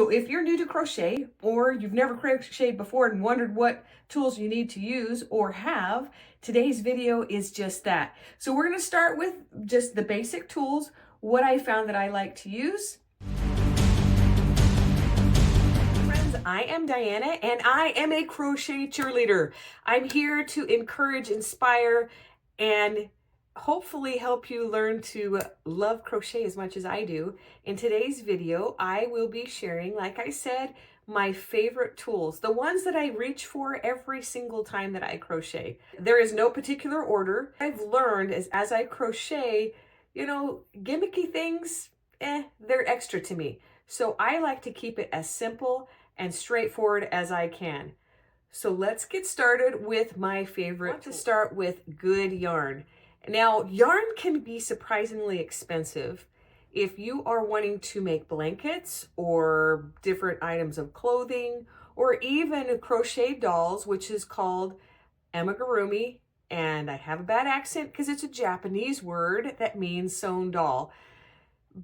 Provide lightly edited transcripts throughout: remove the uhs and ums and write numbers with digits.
So if you're new to crochet or you've never crocheted before and wondered what tools you need to use or have, today's video is just that. So we're going to start with just the basic tools, what I found that I like to use. Friends, I am Diana and I am a crochet cheerleader. I'm here to encourage, inspire, and hopefully help you learn to love crochet as much as I do. In today's video, I will be sharing, like I said, my favorite tools, the ones that I reach for every single time that I crochet. There is no particular order. I've learned as I crochet, gimmicky things, they're extra to me. So I like to keep it as simple and straightforward as I can. So let's get started with my favorite. I want to start with good yarn. Now, yarn can be surprisingly expensive if you are wanting to make blankets or different items of clothing, or even crochet dolls, which is called amigurumi. And I have a bad accent because it's a Japanese word that means sewn doll.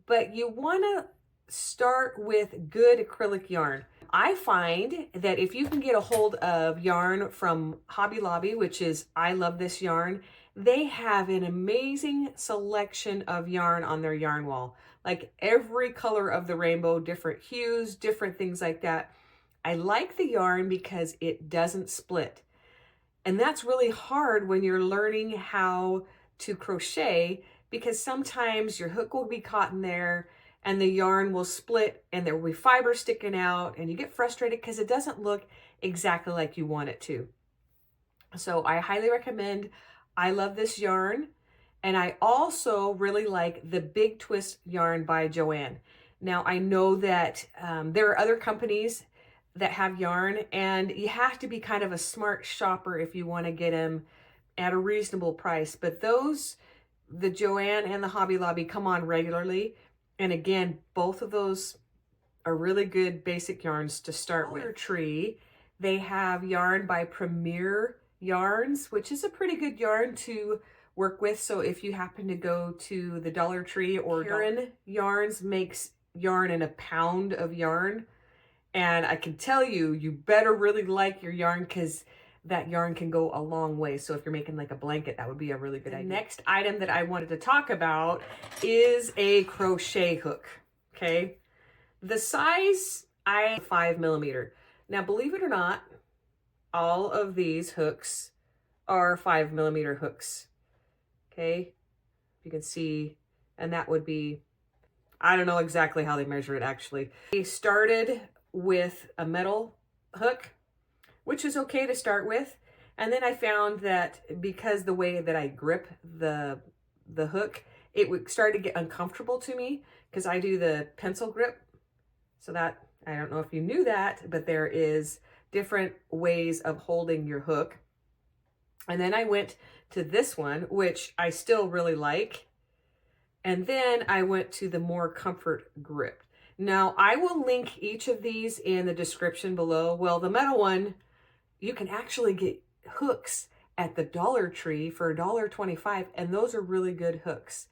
But you want to start with good acrylic yarn. I find that if you can get a hold of yarn from Hobby Lobby, which is, I love this yarn, they have an amazing selection of yarn on their yarn wall. Like every color of the rainbow, different hues, different things like that. I like the yarn because it doesn't split. And that's really hard when you're learning how to crochet, because sometimes your hook will be caught in there and the yarn will split and there will be fiber sticking out and you get frustrated because it doesn't look exactly like you want it to. So I highly recommend. I love this yarn, and I also really like the Big Twist yarn by Joanne. Now I know that there are other companies that have yarn, and you have to be kind of a smart shopper if you want to get them at a reasonable price. But the Joanne and the Hobby Lobby come on regularly. And again, both of those are really good basic yarns to start with. Dollar Tree, they have yarn by Premier Yarns, which is a pretty good yarn to work with. So if you happen to go to the Dollar Tree, or Karen Yarns makes yarn in a pound of yarn. And I can tell you, you better really like your yarn because that yarn can go a long way. So if you're making like a blanket, that would be a really good idea. The next item that I wanted to talk about is a crochet hook. Okay. The size, 5mm. Now, believe it or not, all of these hooks are 5mm hooks. Okay. You can see, and that would be, I don't know exactly how they measure it actually. They started with a metal hook, which is okay to start with. And then I found that because the way that I grip the hook, it would start to get uncomfortable to me because I do the pencil grip. So that, I don't know if you knew that, but there is different ways of holding your hook. And then I went to this one, which I still really like. And then I went to the more comfort grip. Now I will link each of these in the description below. Well, the metal one, you can actually get hooks at the Dollar Tree for $1.25, and those are really good hooks.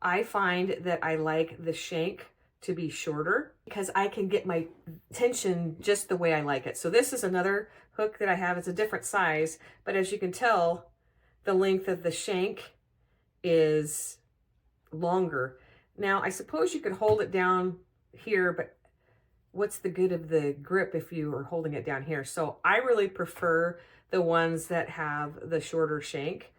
I find that I like the shank to be shorter because I can get my tension just the way I like it. So this is another hook that I have. It's a different size, but as you can tell, the length of the shank is longer. Now, I suppose you could hold it down here, but what's the good of the grip if you are holding it down here? So I really prefer the ones that have the shorter shank.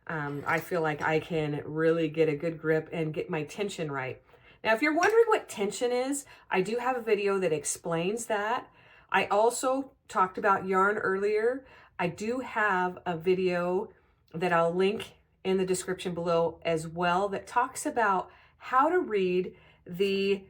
I feel like I can really get a good grip and get my tension right. Now, if you're wondering what tension is, I do have a video that explains that. I also talked about yarn earlier. I do have a video that I'll link in the description below as well that talks about how to read the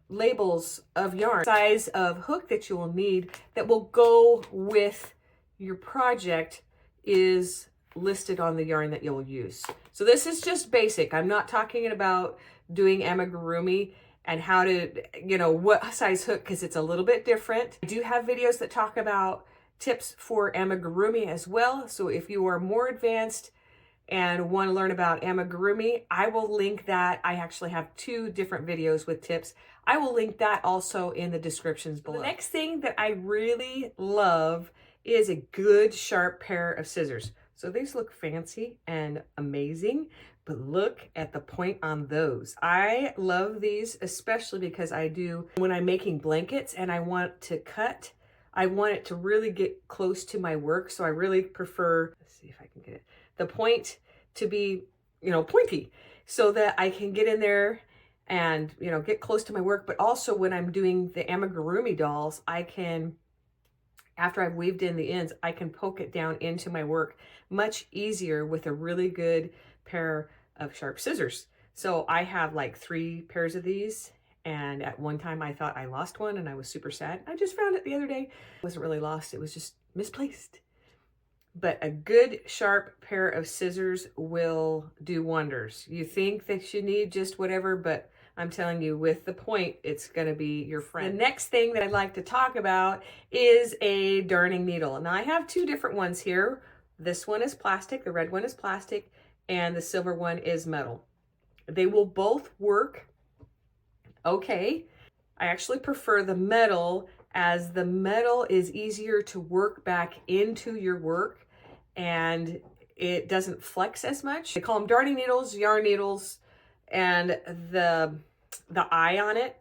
labels of yarn, size of hook that you will need that will go with your project is listed on the yarn that you'll use. So this is just basic. I'm not talking about doing amigurumi and how to, what size hook, because it's a little bit different. I do have videos that talk about tips for amigurumi as well. So if you are more advanced and want to learn about amigurumi, I will link that. I actually have 2 different videos with tips. I will link that also in the descriptions below. The next thing that I really love is a good sharp pair of scissors. So these look fancy and amazing, but look at the point on those. I love these, especially because when I'm making blankets and I want to cut, I want it to really get close to my work. So I really prefer, let's see if I can get it, the point to be, pointy, so that I can get in there and, get close to my work. But also when I'm doing the amigurumi dolls, I can, after I've weaved in the ends, I can poke it down into my work much easier with a really good pair of sharp scissors. So I have like 3 pairs of these, and at one time I thought I lost one and I was super sad. I just found it the other day. It wasn't really lost, it was just misplaced. But a good sharp pair of scissors will do wonders. You think that you need just whatever, but I'm telling you, with the point, it's gonna be your friend. The next thing that I'd like to talk about is a darning needle. Now I have 2 different ones here. This one is plastic, the red one is plastic, and the silver one is metal. They will both work okay. I actually prefer the metal, as the metal is easier to work back into your work and it doesn't flex as much. They call them darning needles, yarn needles, and the eye on it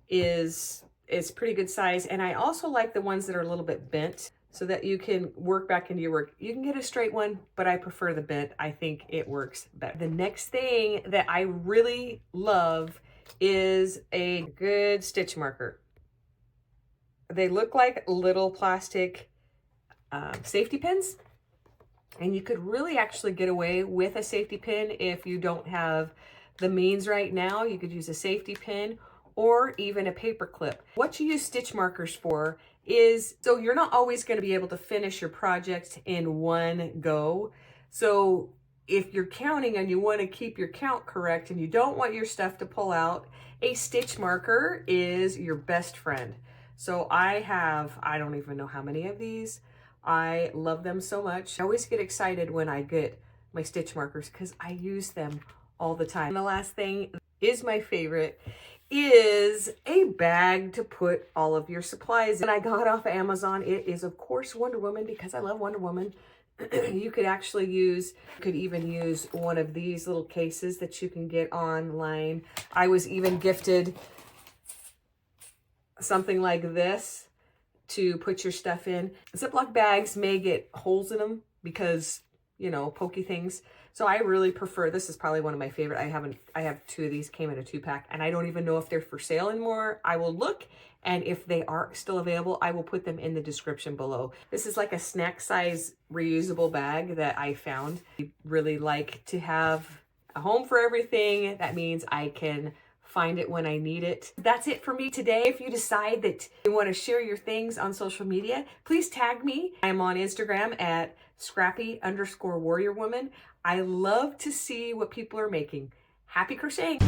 is pretty good size. And I also like the ones that are a little bit bent so that you can work back into your work. You can get a straight one, but I prefer the bent. I think it works better. The next thing that I really love is a good stitch marker. They look like little plastic safety pins, and you could really actually get away with a safety pin if you don't have the means right now. You could use a safety pin or even a paper clip. What you use stitch markers for is, so you're not always going to be able to finish your project in one go. So if you're counting and you want to keep your count correct and you don't want your stuff to pull out, a stitch marker is your best friend. So I don't even know how many of these. I love them so much. I always get excited when I get my stitch markers because I use them all the time. And the last thing is my favorite, is a bag to put all of your supplies in. I got off of Amazon. It is of course Wonder Woman, because I love Wonder Woman. You could even use one of these little cases that you can get online. I was even gifted something like this to put your stuff in. Ziploc bags may get holes in them because, pokey things. So I really prefer, this is probably one of my favorite. I have 2 of these, came in a 2-pack, and I don't even know if they're for sale anymore. I will look, and if they are still available, I will put them in the description below. This is like a snack size reusable bag that I found. I really like to have a home for everything. That means I can find it when I need it. That's it for me today. If you decide that you want to share your things on social media, please tag me. I'm on Instagram at scrappy_warriorwoman. I love to see what people are making. Happy crocheting.